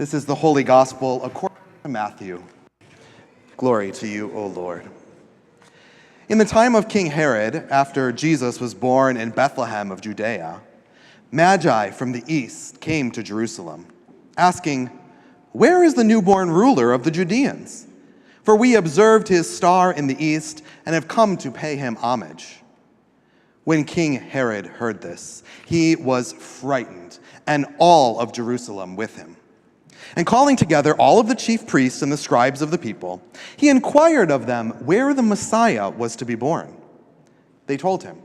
This is the Holy Gospel according to Matthew. Glory to you, O Lord. In the time of King Herod, after Jesus was born in Bethlehem of Judea, magi from the east came to Jerusalem, asking, "Where is the newborn ruler of the Judeans? For we observed his star in the east and have come to pay him homage." When King Herod heard this, he was frightened, and all of Jerusalem with him. And calling together all of the chief priests and the scribes of the people, he inquired of them where the Messiah was to be born. They told him,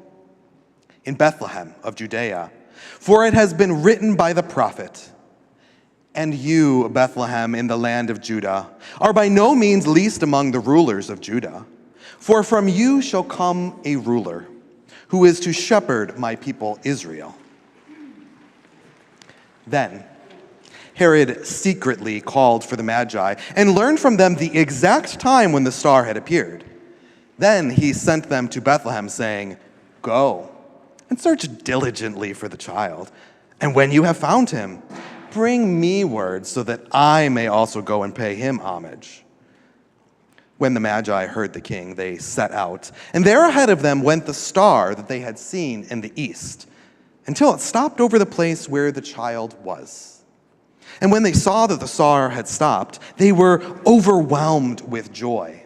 "In Bethlehem of Judea, for it has been written by the prophet, 'And you, Bethlehem, in the land of Judah, are by no means least among the rulers of Judah. For from you shall come a ruler, who is to shepherd my people Israel.'" Then Herod secretly called for the Magi and learned from them the exact time when the star had appeared. Then he sent them to Bethlehem, saying, "Go and search diligently for the child, and when you have found him, bring me word so that I may also go and pay him homage." When the Magi heard the king, they set out, and there ahead of them went the star that they had seen in the east, until it stopped over the place where the child was. And when they saw that the star had stopped, they were overwhelmed with joy.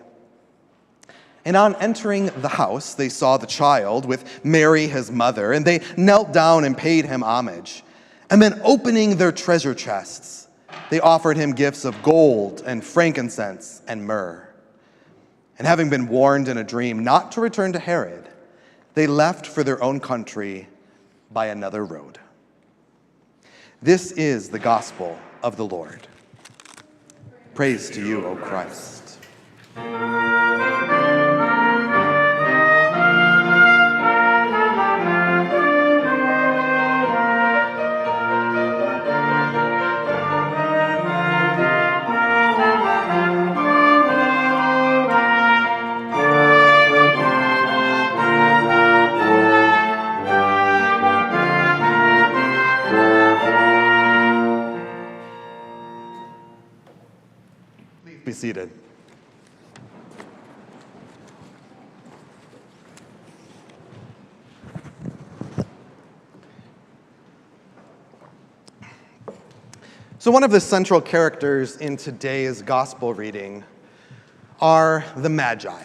And on entering the house, they saw the child with Mary, his mother, and they knelt down and paid him homage. And then opening their treasure chests, they offered him gifts of gold and frankincense and myrrh. And having been warned in a dream not to return to Herod, they left for their own country by another road. This is the gospel of the Lord. Praise to you, O Christ. Be seated. So one of the central characters in today's gospel reading are the Magi.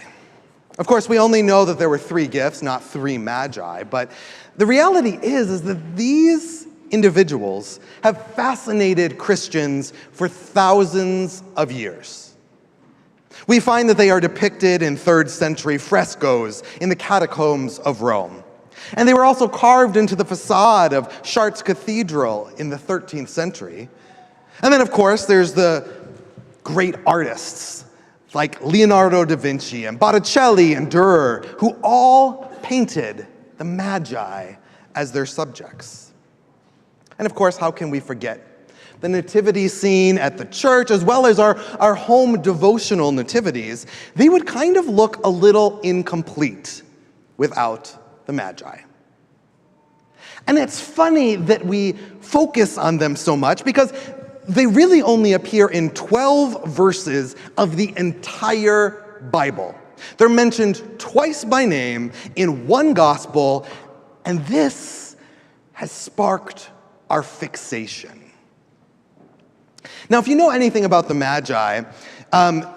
Of course, we only know that there were 3 gifts, not 3 Magi, but the reality is that these individuals have fascinated Christians for thousands of years. We find that they are depicted in 3rd century frescoes in the catacombs of Rome. And they were also carved into the facade of Chartres Cathedral in the 13th century. And then, of course, there's the great artists like Leonardo da Vinci and Botticelli and Durer, who all painted the Magi as their subjects. And of course, how can we forget the nativity scene at the church, as well as our home devotional nativities? They would kind of look a little incomplete without the Magi. And it's funny that we focus on them so much because they really only appear in 12 verses of the entire Bible. They're mentioned twice by name in one gospel, and this has sparked our fixation. Now, if you know anything about the Magi,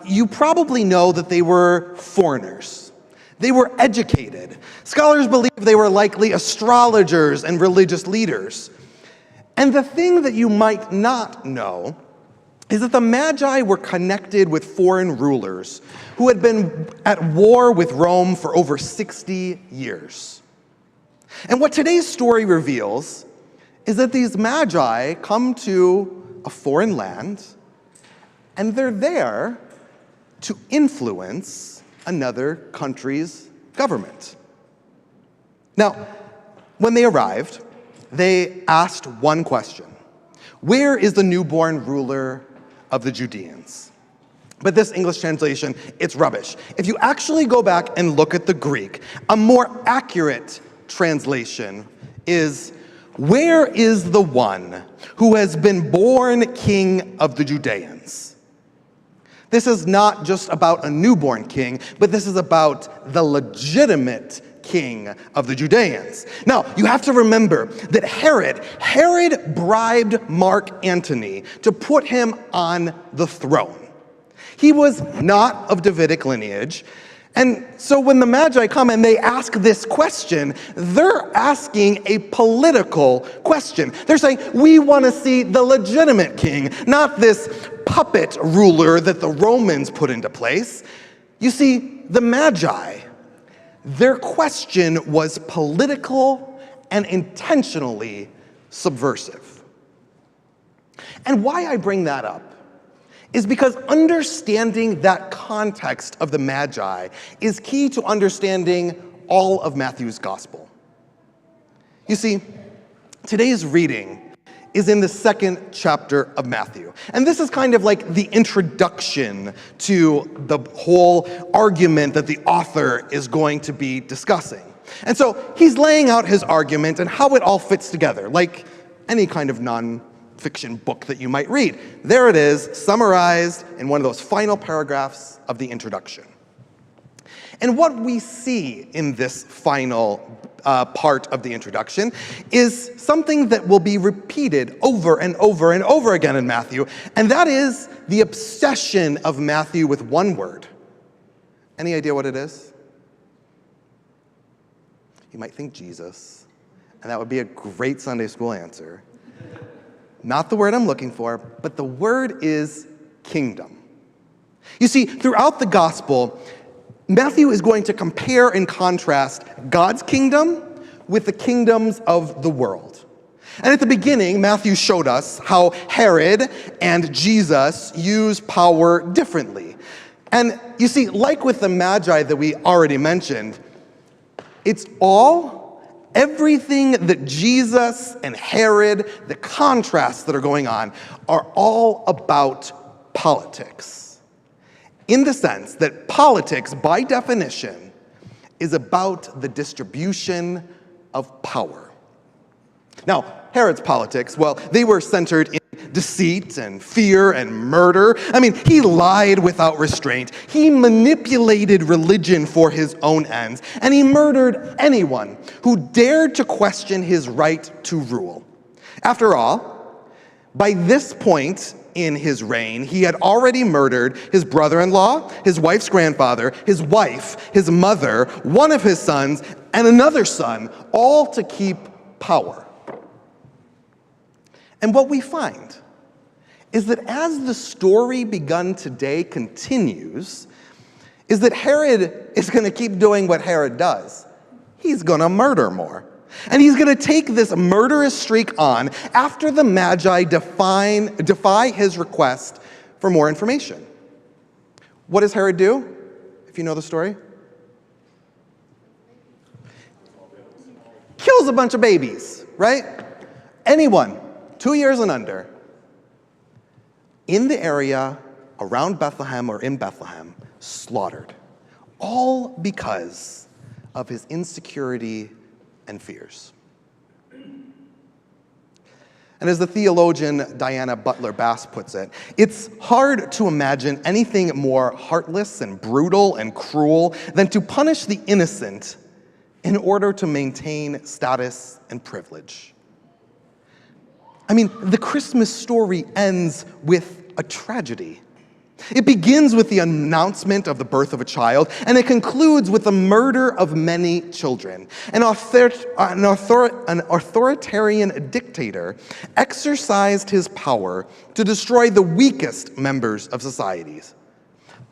you probably know that they were foreigners. They were educated. Scholars believe they were likely astrologers and religious leaders. And the thing that you might not know is that the Magi were connected with foreign rulers who had been at war with Rome for over 60 years. And what today's story reveals is that these Magi come to a foreign land, and they're there to influence another country's government. Now, when they arrived, they asked one question: where is the newborn ruler of the Judeans? But this English translation, it's rubbish. If you actually go back and look at the Greek, a more accurate translation is, "Where is the one who has been born King of the Judeans?" This is not just about a newborn king, but this is about the legitimate king of the Judeans. Now, you have to remember that Herod bribed Mark Antony to put him on the throne. He was not of Davidic lineage. And so when the Magi come and they ask this question, they're asking a political question. They're saying, we want to see the legitimate king, not this puppet ruler that the Romans put into place. You see, the Magi, their question was political and intentionally subversive. And why I bring that up is because understanding that context of the Magi is key to understanding all of Matthew's gospel. You see, today's reading is in the second chapter of Matthew. And this is kind of like the introduction to the whole argument that the author is going to be discussing. And so he's laying out his argument and how it all fits together, like any kind of non-fiction book that you might read. There it is, summarized in one of those final paragraphs of the introduction. And what we see in this final part of the introduction is something that will be repeated over and over and over again in Matthew, and that is the obsession of Matthew with one word. Any idea what it is? You might think Jesus, and that would be a great Sunday school answer. Not the word I'm looking for, but the word is kingdom. You see, throughout the gospel, Matthew is going to compare and contrast God's kingdom with the kingdoms of the world. And at the beginning, Matthew showed us how Herod and Jesus use power differently. And you see, like with the Magi that we already mentioned, everything that Jesus and Herod, the contrasts that are going on, are all about politics. In the sense that politics, by definition, is about the distribution of power. Now, Herod's politics, well, they were centered in deceit and fear and murder. I mean, he lied without restraint. He manipulated religion for his own ends, and he murdered anyone who dared to question his right to rule. After all, by this point in his reign, he had already murdered his brother-in-law, his wife's grandfather, his wife, his mother, one of his sons, and another son, all to keep power. And what we find is that as the story begun today continues, is that Herod is going to keep doing what Herod does. He's going to murder more. And he's going to take this murderous streak on after the Magi defy his request for more information. What does Herod do, if you know the story? Kills a bunch of babies, right? Anyone 2 years and under in the area around Bethlehem or in Bethlehem, slaughtered. All because of his insecurity and fears. And as the theologian Diana Butler Bass puts it, it's hard to imagine anything more heartless and brutal and cruel than to punish the innocent in order to maintain status and privilege. I mean, the Christmas story ends with a tragedy. It begins with the announcement of the birth of a child, and it concludes with the murder of many children. An authoritarian dictator exercised his power to destroy the weakest members of societies.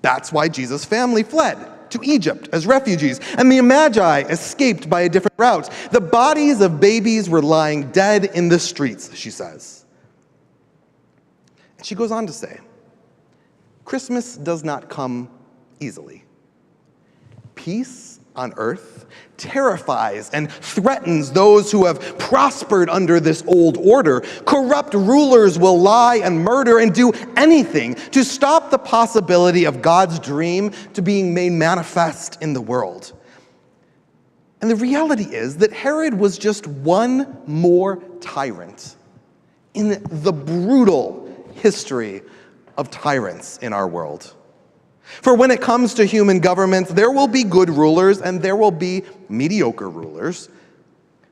That's why Jesus' family fled to Egypt as refugees, and the Magi escaped by a different route. The bodies of babies were lying dead in the streets, she says. And she goes on to say, Christmas does not come easily. Peace on earth terrifies and threatens those who have prospered under this old order. Corrupt rulers will lie and murder and do anything to stop the possibility of God's dream to being made manifest in the world. And the reality is that Herod was just one more tyrant in the brutal history of tyrants in our world. For when it comes to human governments, there will be good rulers and there will be mediocre rulers,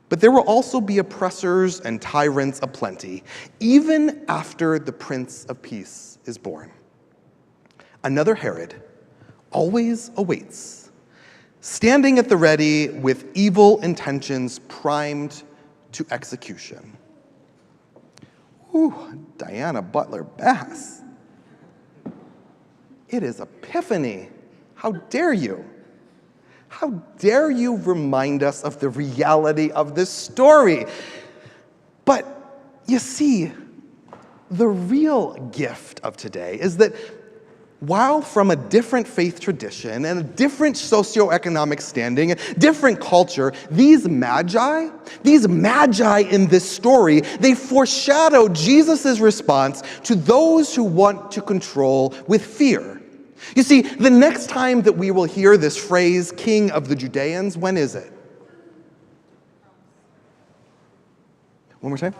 but there will also be oppressors and tyrants aplenty, even after the Prince of Peace is born. Another Herod always awaits, standing at the ready with evil intentions primed to execution. Ooh, Diana Butler Bass. It is Epiphany. How dare you? How dare you remind us of the reality of this story? But you see, the real gift of today is that while from a different faith tradition and a different socioeconomic standing, a different culture, these magi in this story, they foreshadow Jesus' response to those who want to control with fear. You see, the next time that we will hear this phrase, King of the Judeans, when is it? One more time.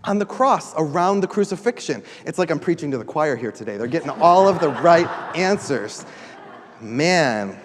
On the cross, around the crucifixion. It's like I'm preaching to the choir here today. They're getting all of the right answers. Man,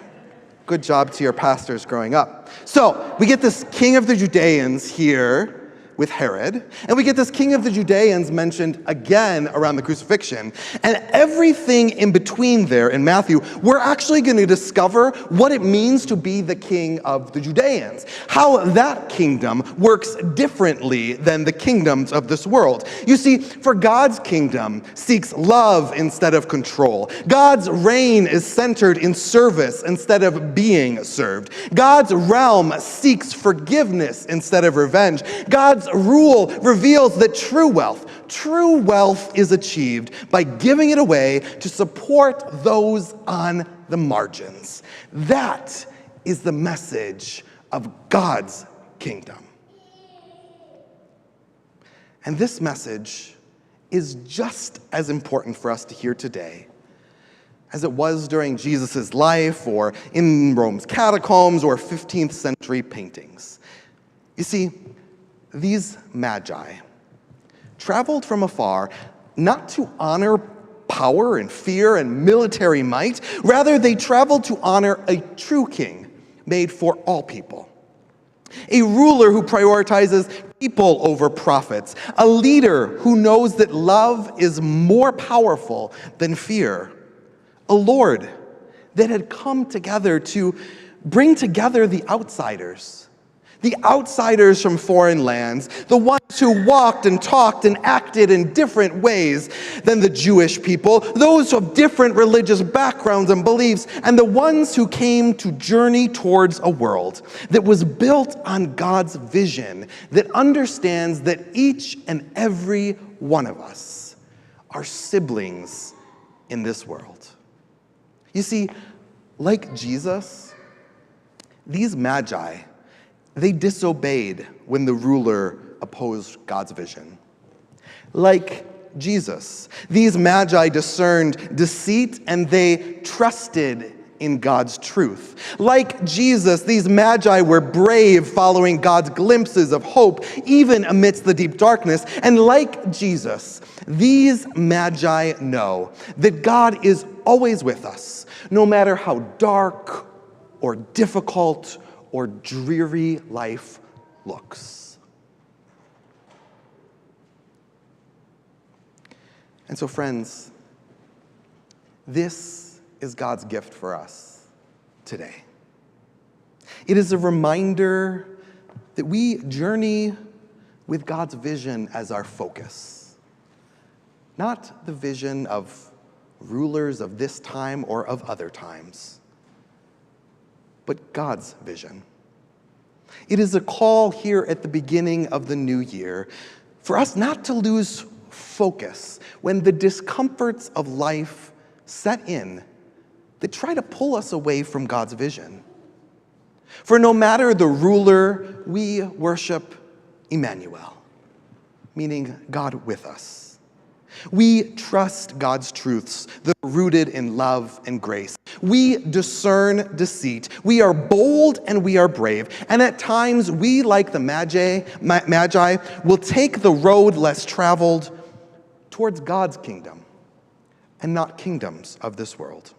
good job to your pastors growing up. So, we get this King of the Judeans here with Herod, and we get this King of the Judeans mentioned again around the crucifixion, and everything in between there in Matthew, we're actually going to discover what it means to be the King of the Judeans, how that kingdom works differently than the kingdoms of this world. You see, for God's kingdom seeks love instead of control. God's reign is centered in service instead of being served. God's realm seeks forgiveness instead of revenge. God's rule reveals that true wealth is achieved by giving it away to support those on the margins. That is the message of God's kingdom. And this message is just as important for us to hear today as it was during Jesus' life or in Rome's catacombs or 15th century paintings. You see, these magi traveled from afar not to honor power and fear and military might. Rather, they traveled to honor a true king made for all people. A ruler who prioritizes people over profits. A leader who knows that love is more powerful than fear. A Lord that had come together to bring together the outsiders from foreign lands, the ones who walked and talked and acted in different ways than the Jewish people, those of different religious backgrounds and beliefs, and the ones who came to journey towards a world that was built on God's vision, that understands that each and every one of us are siblings in this world. You see, like Jesus, these magi, they disobeyed when the ruler opposed God's vision. Like Jesus, these magi discerned deceit and they trusted in God's truth. Like Jesus, these magi were brave, following God's glimpses of hope, even amidst the deep darkness. And like Jesus, these magi know that God is always with us, no matter how dark or difficult or dreary life looks. And so, friends, this is God's gift for us today. It is a reminder that we journey with God's vision as our focus, not the vision of rulers of this time or of other times, but God's vision. It is a call here at the beginning of the new year for us not to lose focus when the discomforts of life set in that try to pull us away from God's vision. For no matter the ruler, we worship Emmanuel, meaning God with us. We trust God's truths that are rooted in love and grace. We discern deceit. We are bold and we are brave. And at times, we, like the magi, will take the road less traveled towards God's kingdom and not kingdoms of this world.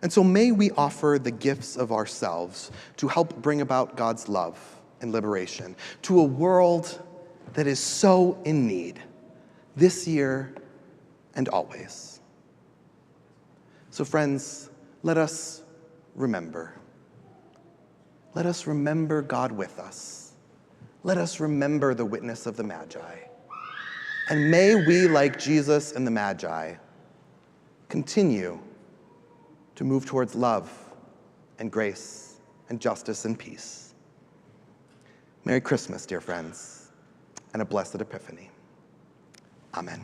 And so may we offer the gifts of ourselves to help bring about God's love and liberation to a world that is so in need this year and always. So friends, let us remember. Let us remember God with us. Let us remember the witness of the Magi. And may we, like Jesus and the Magi, continue to move towards love and grace and justice and peace. Merry Christmas, dear friends, and a blessed Epiphany. Amen.